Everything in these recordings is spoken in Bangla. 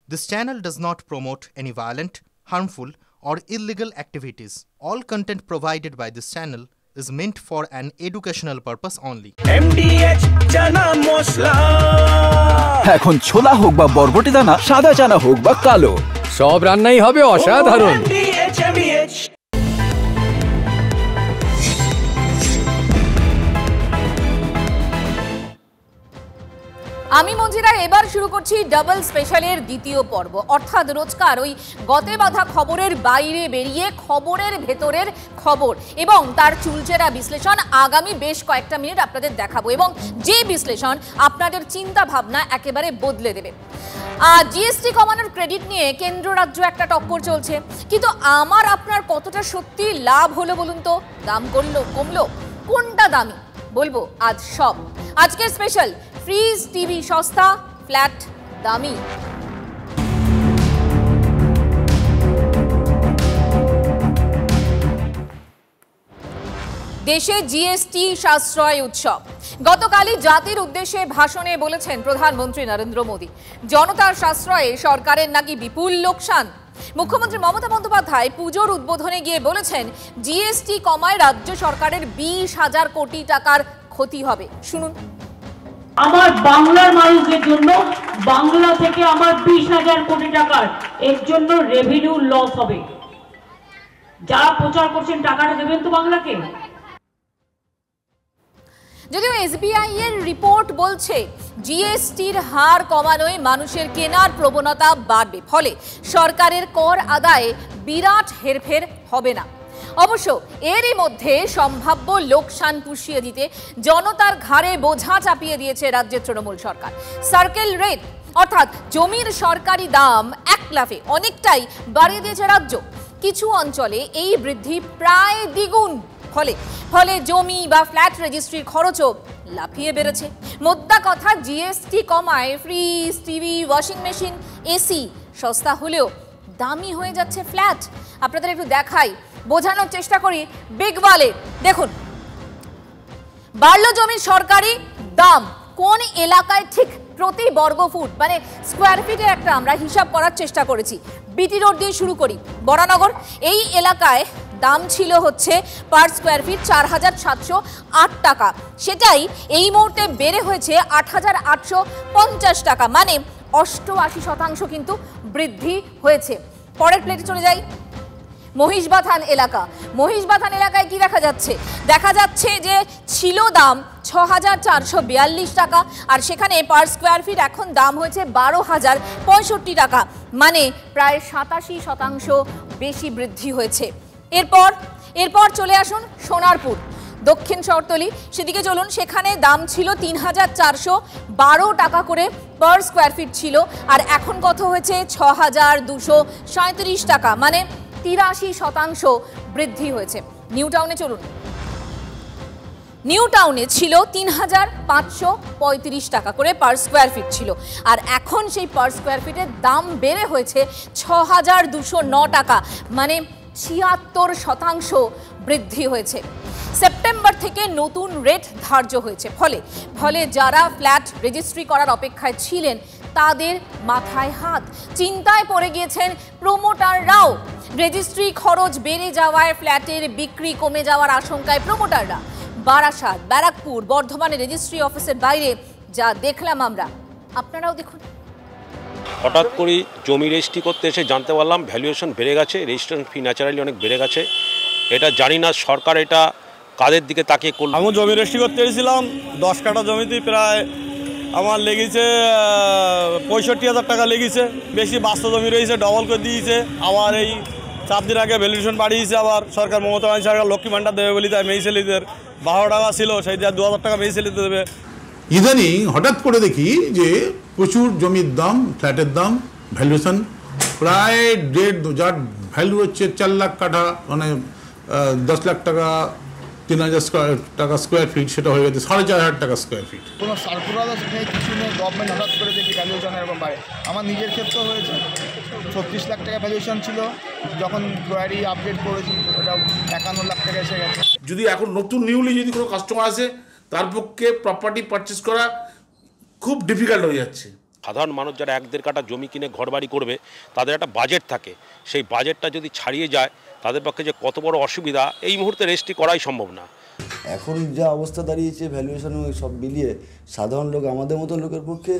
This channel does not promote any violent, harmful, or illegal activities. All content provided by this channel is meant for an educational purpose only. MDH chana masala এখন ছোলা হোক বা বরবটি দানা, সাদা চানা হোক বা কালো, সব রান্নাই হবে অসাধারণ। MDH আমি মঞ্জিরা এবার শুরু করছি ডাবল স্পেশালের দ্বিতীয় পর্ব, অর্থাৎ রোজকার ওই গতে বাঁধা খবরের বাইরে বেরিয়ে খবরের ভেতরের খবর এবং তার চুলচেরা বিশ্লেষণ আগামী বেশ কয়েকটা মিনিট আপনাদের দেখাবো, এবং যে বিশ্লেষণ আপনাদের চিন্তা ভাবনা একেবারে বদলে দেবে। জিএসটি কমানোর ক্রেডিট নিয়ে কেন্দ্র রাজ্য একটা টক্কর চলছে, কিন্তু আমার আপনার কতটা সত্যি লাভ হলো বলুন তো? দাম কমলো, কোনটা দামি বলবো আজ সব। আজকের স্পেশাল, ফ্রিজ টিভি সস্তা, ফ্ল্যাট দামি। দেশে জিএসটি সাশ্রয় উৎসব। গতকালই জাতির উদ্দেশ্যে ভাষণে বলেছেন প্রধানমন্ত্রী নরেন্দ্র মোদী, জনতার সাশ্রয়ে সরকারের নাকি বিপুল লোকসান। মুখ্যমন্ত্রী মমতা বন্দ্যোপাধ্যায় পুজোর উদ্বোধনে গিয়ে বলেছেন, জিএসটি কমায় রাজ্য সরকারের 20,000 কোটি টাকার ক্ষতি হবে। শুনুন। আমার বাংলার মানুষদের জন্য বাংলা থেকে আমার 20,000 কোটি টাকার এর জন্য রেভিনিউ লস হবে। যারা প্রচার করছেন টাকাটা দেবেন তো বাংলাকে। যদিও এসবিআই এর রিপোর্ট বলছে জিএসটির হার কমানোয় মানুষের কেনার প্রবণতা বাড়বে, ফলে সরকারের কর আদায়ে বিরাট হেরফের হবে না। অবশ্য এরই মধ্যে সম্ভাব্য লোকসান পুষিয়ে দিতে জনতার ঘাড়ে বোঝা চাপিয়ে দিয়েছে রাজ্যের তৃণমূল সরকার। সার্কেল রেট অর্থাৎ জমির সরকারি দাম এক লাফে অনেকটাই বাড়িয়ে দিয়েছে রাজ্য। কিছু অঞ্চলে এই বৃদ্ধি প্রায় দ্বিগুণ, ফলে জমি বা ফ্ল্যাট রেজিস্ট্রির খরচও লাফিয়ে বেড়েছে। মোদ্দা কথা, জিএসটি কমায় fridge, TV, washing machine, AC সস্তা হলেও দামি হয়ে যাচ্ছে ফ্ল্যাট। আপনাদের একটু দেখাই, বোঝানোর চেষ্টা করি। বিগ ওয়ালে দেখুন, বাড়লো জমির সরকারি দাম কোন এলাকায় ঠিক প্রতি বর্গফুট মানে স্কোয়ার ফিটের একটা আমরা হিসাব করার চেষ্টা করেছি। বিটি রোড দিয়ে শুরু করি। বরানগর এই এলাকায় দাম ছিল হচ্ছে পার স্কোয়ার ফিট 4,708 টাকা, সেটাই এই মুহূর্তে বেড়ে হয়েছে 8,850 টাকা, মানে 88% কিন্তু বৃদ্ধি হয়েছে। পরের প্লেটে চলে যাই। মহিষবাথান এলাকায় কি দেখা যাচ্ছে যে ছিল দাম 6,442 টাকা, আর সেখানে পার স্কোয়ার ফিট এখন দাম হয়েছে 12,065 টাকা, মানে প্রায় 87% বেশি বৃদ্ধি হয়েছে। এরপর চলে আসুন সোনারপুর, দক্ষিণ শহরতলি, সেদিকে চলুন। সেখানে দাম ছিল 3,412 টাকা করে পার স্কোয়ার ফিট ছিল, আর এখন কত হয়েছে 6,237 টাকা, মানে 83% বৃদ্ধি হয়েছে। নিউ টাউনে চলুন। নিউ টাউনে ছিল 3,535 টাকা করে পার স্কোয়ার ফিট ছিল, আর এখন সেই পার স্কোয়ার ফিটের দাম বেড়ে হয়েছে 6,209 টাকা, মানে 76% বৃদ্ধি হয়েছে। সেপ্টেম্বর থেকে নতুন রেট ধার্য হয়েছে, ফলে যারা ফ্ল্যাট রেজিস্ট্রি করার অপেক্ষায় ছিলেন তাদের মাথায় হাত। চিন্তায় পড়ে গিয়েছেন প্রমোটাররাও। রেজিস্ট্রি খরচ বেড়ে যাওয়ায় ফ্ল্যাটের বিক্রি কমে যাওয়ার আশঙ্কায় প্রমোটাররা। বারাসাত, ব্যারাকপুর, বর্ধমানে রেজিস্ট্রি অফিসের বাইরে যা দেখলাম আমরা, আপনারাও দেখুন। হঠাৎ করে জমি রেজিস্ট্রি করতে এসে জানতে পারলাম ভ্যালুয়েশন বেড়ে গেছে, রেজিস্ট্রেশন ফি ন্যাচারালি অনেক বেড়ে গেছে। এটা জানি না সরকার এটা কাদের দিকে তাকিয়ে করল। আমি জমি রেজিস্ট্রি করতে এসেছিলাম, 10 কাঠা জমিতে প্রায় আমার লেগেছে 65,000 টাকা লেগেছে। বেশি বাস্তব জমি রয়েছে, ডবল করে দিয়েছে। আবার এই 4 দিন আগে ভ্যালুয়েশন বাড়িয়েছে। আবার সরকার, মমতা ব্যানার্জি সরকার লক্ষ্মী ভাণ্ডার দেবে বলি, তাই মেয়ে ছেলেদের 12 টাকা ছিল, সেই 2,000 টাকা মেয়ে ছেলেদের দেবে। ইদানিং হঠাৎ করে দেখি যে প্রচুর জমির দাম, ফ্ল্যাটের দাম, ভ্যালুয়েশন প্রায় 1.5, যার ভ্যালু হচ্ছে 4 লাখ কাঠা, মানে 10 লাখ টাকা, 3,000 টাকা স্কোয়ার ফিট, সেটা হয়ে গেছে 4,500 টাকা স্কোয়ার ফিট। কোনো সার্কুলার নেই, কিছু নেই, গভর্নমেন্ট হঠাৎ করে দেখি ভ্যালুয়েশন এরকম বাড়ে। আমার নিজের ক্ষেত্রে হয়েছে 36 লাখ টাকা ভ্যালুয়েশন ছিল, যখন কোয়ারি আপডেট করেছি ওটা 51 লাখ টাকা এসে গেছে। যদি এখন নতুন নিউলি যদি কোনো কাস্টমার আসে, তার পক্ষে প্রপার্টি পারচেস করা খুব ডিফিকাল্ট হয়ে যাচ্ছে। সাধারণ মানুষ যারা 1-1.5 কাঠা জমি কিনে ঘরবাড়ি করবে তাদের একটা বাজেট থাকে, সেই বাজেটটা যদি ছাড়িয়ে যায় তাদের পক্ষে যে কত বড় অসুবিধা এই মুহূর্তে রেজিস্ট্রি করাই সম্ভব না। এখন যা অবস্থা দাঁড়িয়েছে ভ্যালুয়েশন সব মিলিয়ে সাধারণ লোক আমাদের মতো লোকের পক্ষে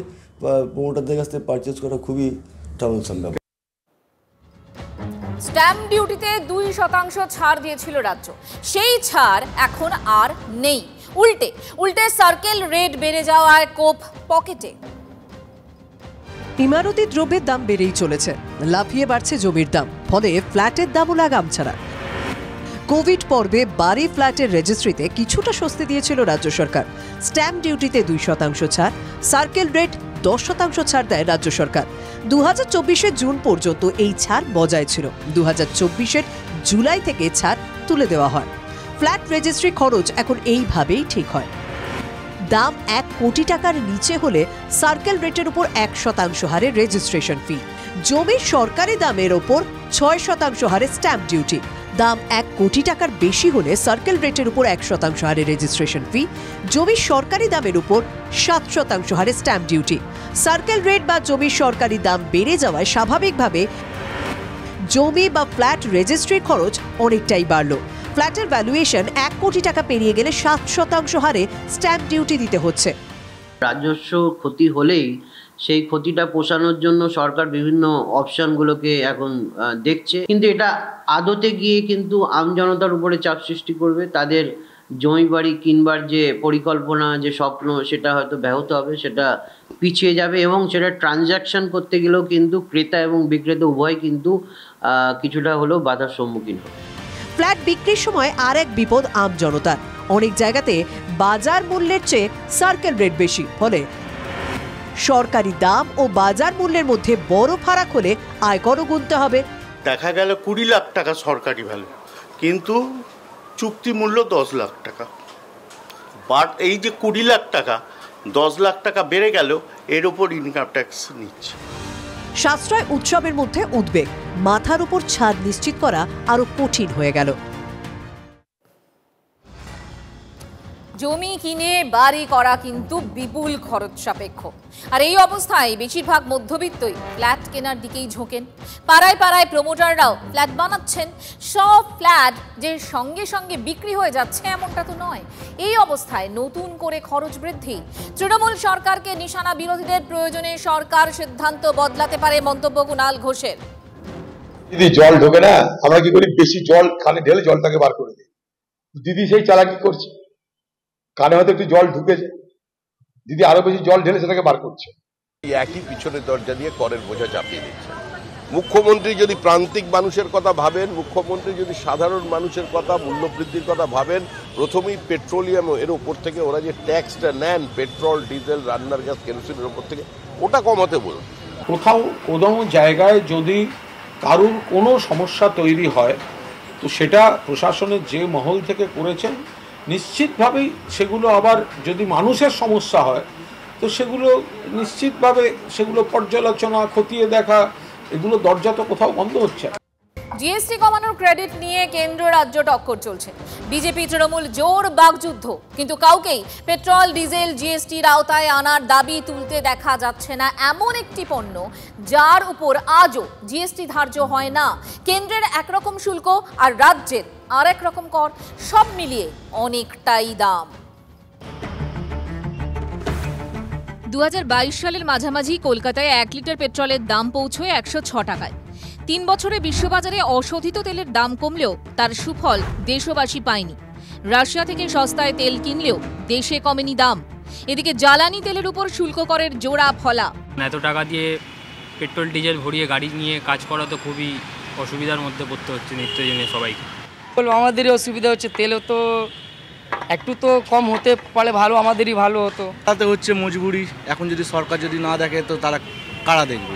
প্রমোটারদের কাছ থেকে পারচেজ করা খুবই টাউনসাম ব্যাপার। স্ট্যাম্প ডিউটিতে 2% ছাড় দিয়েছিল রাজ্য, সেই ছাড় এখন আর নেই। উল্টে সার্কেল রেট বেড়ে যাওয়ায় কোপ পকেটে। ইমারতি দ্রব্যের দাম বেড়েই চলেছে, লাফিয়ে বাড়ছে জমির দাম, ফলে ফ্ল্যাটের দামও লাগাম ছাড়া। কোভিড পর্বে বাড়ি ফ্ল্যাটের রেজিস্ট্রিতে কিছুটা স্বস্তি দিয়েছিল রাজ্য সরকার। স্ট্যাম্প ডিউটিতে 2% ছাড়, সার্কেল রেট 10% ছাড় দেয় রাজ্য সরকার। 2024 জুন পর্যন্ত এই ছাড় বজায় ছিল। 2024 জুলাই থেকে ছাড় তুলে দেওয়া হয়। ফ্ল্যাট রেজিস্ট্রি খরচ এখন এইভাবেই ঠিক হয়। দাম 1 কোটি টাকার নিচে হলে সার্কেল রেটের উপর 1% হারে রেজিস্ট্রেশন ফি। জমির সরকারি দামের ওপর 6% হারে স্ট্যাম্প ডিউটি। দাম 1 কোটি টাকার বেশি হলে সার্কেল রেটের উপর 1% হারে রেজিস্ট্রেশন ফি। জমির সরকারি দামের উপর 7% হারে স্ট্যাম্প ডিউটি। সার্কেল রেট বা জমির সরকারি দাম বেড়ে যাওয়ায় স্বাভাবিকভাবে জমি বা ফ্ল্যাট রেজিস্ট্রির খরচ অনেকটাই বাড়ল। ফ্ল্যাটের ভ্যালুয়েশন 1 কোটি টাকা পেরিয়ে গেলে 7% হারে স্ট্যাম্প ডিউটি দিতে হচ্ছে। রাজস্ব ক্ষতি হলেই সেই ক্ষতিটা পোষানোর জন্য সরকার বিভিন্ন অপশনগুলোকে এখন দেখছে, কিন্তু এটা আদতে গিয়ে কিন্তু আমজনতার উপরে চাপ সৃষ্টি করবে। তাদের জমি বাড়ি কিনবার যে পরিকল্পনা, যে স্বপ্ন, সেটা হয়তো ব্যাহত হবে, সেটা পিছিয়ে যাবে এবং সেটা ট্রানজ্যাকশন করতে গেলেও কিন্তু ক্রেতা এবং বিক্রেতা উভয় কিন্তু কিছুটা হলেও বাধার সম্মুখীন হবে। ফ্ল্যাট বিক্রির সময় আর এক বিপদ আমজনতার। অনেক জায়গাতে বাজার মূল্যের চেয়ে সার্কেল রেট বেশি, ফলে সরকারি দাম ও বাজার মূল্যের মধ্যে বড় ফারাক হলে আয়করও গুনতে হবে। দেখা গেল 20 লাখ টাকা সরকারি ভ্যালু, কিন্তু চুক্তি মূল্য 10 লাখ টাকা। বাট এই যে 20 লাখ টাকা 10 লাখ টাকা বেড়ে গেল, এর উপর ইনকাম ট্যাক্স নিচ্ছে। সাশ্রয় উৎসবের মধ্যে উদ্বেগ, মাথার উপর ছাদ নিশ্চিত করা আরো কঠিন হয়ে গেল। জমি কিনে বাড়ি করা কিন্তু বিপুল খরচ সাপেক্ষ, আর এই অবস্থায় বেশিরভাগ মধ্যবিত্তই ফ্ল্যাট কেনার দিকেই ঝোঁকেন। পাড়ায় পাড়ায় প্রমোটাররাও ফ্ল্যাট বানাচ্ছেন। সব ফ্ল্যাট যে সঙ্গে সঙ্গে বিক্রি হয়ে যাচ্ছে এমনটা তো নয়। এই অবস্থায় নতুন করে খরচ বৃদ্ধি। তৃণমূল সরকারকে নিশানা বিরোধীদের, প্রয়োজনে সরকার সিদ্ধান্ত বদলাতে পারে মন্তব্য কুণাল ঘোষের। দিদি জল ঢোকে না, আমরা কি করি, বেশি জল কানে ঢেলে জলটাকে বার করে দিই। দিদি সেই চালাকি করছে, কানে হয়তো একটু জল ঢুকেছে, দিদি আরো বেশি জল ঢেলে সেটাকে বার করছে। একই পিছনের দরজা দিয়ে করের বোঝা চাপিয়ে দিচ্ছে। মুখ্যমন্ত্রী যদি প্রান্তিক মানুষের কথা ভাবেন, মুখ্যমন্ত্রী যদি সাধারণ মানুষের কথা, মূল্যবৃদ্ধির কথা ভাবেন, প্রথমেই পেট্রোলিয়াম এর উপর থেকে ওরা যে ট্যাক্সটা নেন, পেট্রোল, ডিজেল, রান্নার গ্যাস, কেরোসিনের উপর থেকে, ওটা কমাতে বলুন। কোথাও কোনো জায়গায় যদি কারুর কোনো সমস্যা তৈরি হয়, তো সেটা প্রশাসনের যে মহল থেকে করেছেন, নিশ্চিতভাবেই সেগুলো আবার যদি মানুষের সমস্যা হয়, তো সেগুলো নিশ্চিতভাবে সেগুলো পর্যালোচনা, খতিয়ে দেখা, এগুলো দরজা তো কোথাও বন্ধ হচ্ছে। জিএসটি কমানোর ক্রেডিট নিয়ে কেন্দ্র রাজ্য টক্কর চলছে। বিজেপি তৃণমূল জোর বাগযুদ্ধ, কিন্তু কাউকেই পেট্রোল ডিজেল জিএসটির আওতায় আনার দাবি তুলতে দেখা যাচ্ছে না এমন একটি পণ্য যার উপর আজও জিএসটি ধার্য হয় না। কেন্দ্রের একরকম শুল্ক আর রাজ্যের আর এক রকম কর, সব মিলিয়ে অনেকটাই দাম। 2022 সালের মাঝামাঝি কলকাতায় 1 লিটার পেট্রোলের দাম পৌঁছয় 106 টাকায়। 3 বছরে বিশ্ববাজারে অশোধিত তেলের দাম কমলেও তার সুফল দেশবাসী পায়নি। রাশিয়া থেকে সস্তায় তেল কিনলেও দেশে কমেনি দাম। এদিকে জ্বালানি তেলের উপর শুল্ক করের জোড়া ফলা। এত টাকা দিয়ে পেট্রোল ডিজেল ভরিয়ে গাড়ি নিয়ে কাজ করা তো খুবই অসুবিধার মধ্যে পড়তে হচ্ছে নিত্যদিনে সবাইকে। আমাদেরই অসুবিধা হচ্ছে, তেলও তো একটু তো কম হতে পারলে ভালো, আমাদেরই ভালো হতো। তাতে হচ্ছে মজবুরি, এখন যদি সরকার যদি না দেখে তো তারা কারা দেখবে।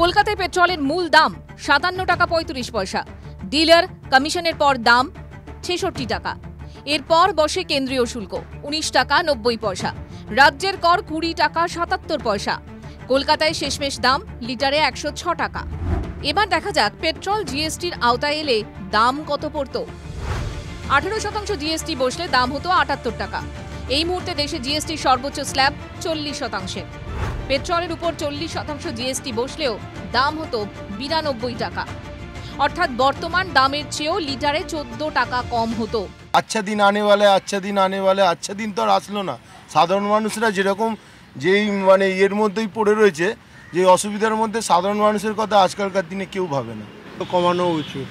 কলকাতায় পেট্রোলের মূল দাম 57 টাকা 35 পয়সা। ডিলার কমিশনের পর দাম 66 টাকা। এরপর বসে কেন্দ্রীয় শুল্ক 19 টাকা 90 পয়সা। রাজ্যের কর 20 টাকা 77 পয়সা। কলকাতায় শেষমেশ দাম লিটারে 106 টাকা। এবার দেখা যাক পেট্রোল জিএসটির আওতায় এলে দাম কত পড়তো। 18% জিএসটি বসলে দাম হতো 78 টাকা। এই মুহূর্তে দেশে জিএসটির সর্বোচ্চ স্ল্যাব 40%। পেট্রোলের উপর 40% জিএসটি বসলেও দাম হতো 92 টাকা, অর্থাৎ বর্তমান দামের চেয়েও লিটারে 14 টাকা কম হতো। আচ্ছা দিন আনে वाले আচ্ছা দিন তো আর আসলো না। সাধারণ মানুষরা যেরকম যেই মানে এর মধ্যেই পড়ে রয়েছে, যে অসুবিধার মধ্যে সাধারণ মানুষের কথা আজকালকার দিনে কেউ ভাবে না। কমানো উচিত,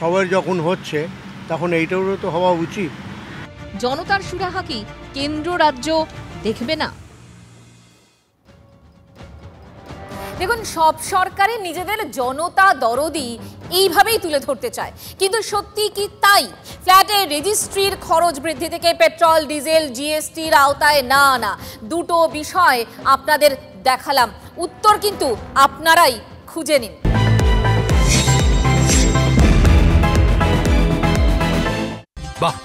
সবাই যখন হচ্ছে তখন এইটারও তো হওয়া উচিত। জনতার সুরাহা কি কেন্দ্র রাজ্য দেখবে না? দেখুন, সব সরকারই নিজেদের জনতা দরদি এইভাবেই তুলে ধরতে চায়, কিন্তু সত্যি কি তাই? ফ্ল্যাটের রেজিস্ট্রির খরচ বৃদ্ধি থেকে পেট্রোল ডিজেল জিএসটির আওতায় না আনা, দুটো বিষয় আপনাদের দেখালাম, উত্তর কিন্তু আপনারাই খুঁজে নিন। বাহ,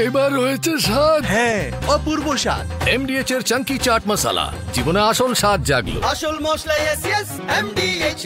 এবার হয়েছে স্বাদ। হ্যাঁ, অপূর্ব স্বাদ। এমডিএচ এর চাঙ্কি চাট মশলা, জীবনে আসল স্বাদ জাগলো। আসল মশলা এমডিএচ